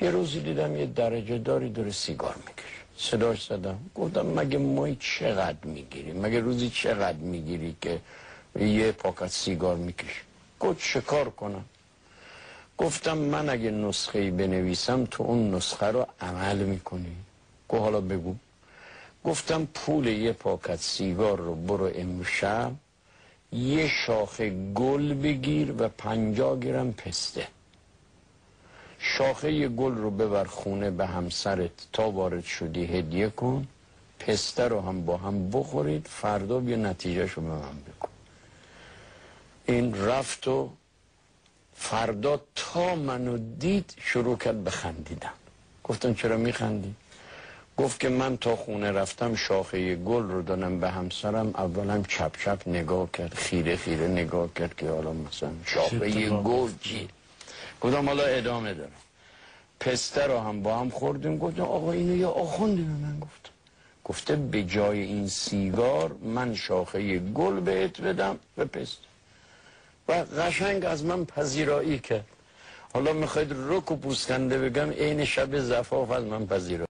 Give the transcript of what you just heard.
یه روزی دیدم یه درجه داری داره سیگار میکشه. صداش زدم، گفتم مگه ماهی چقدر میگیری؟ مگه روزی چقدر میگیری که یه پاکت سیگار میکشی؟ گفت چکار کنم؟ گفتم من اگه نسخه‌ای بنویسم تو اون نسخه رو عمل میکنی؟ گفت حالا بگو. گفتم پول یه پاکت سیگار رو برو امشب یه شاخه گل بگیر و 50 گرم پسته. شاخه یه گل رو ببر خونه به همسرت، تا وارد شدی هدیه کن، پسته رو هم با هم بخورید، فردا بیا نتیجهش رو به من بکن. این رفت و فردا تا منو دید شروع کرد به خندیدن. گفتم چرا میخندی؟ گفت که من تا خونه رفتم شاخه گل رو دادم به همسرم، اولا چپ چپ نگاه کرد، خیره خیره نگاه کرد که حالا مثلا شاخه گل چی؟ گفتم حالا ادامه دارم. پسته رو هم با هم خوردیم. گفتم آقا اینو یه آخوندی به من گفت. گفته به جای این سیگار من شاخه گل بهت بدم و پسته. و قشنگ از من پذیرایی کرد. حالا میخواید رک و پوسکنده بگم عین شب زفاف از من پذیرایی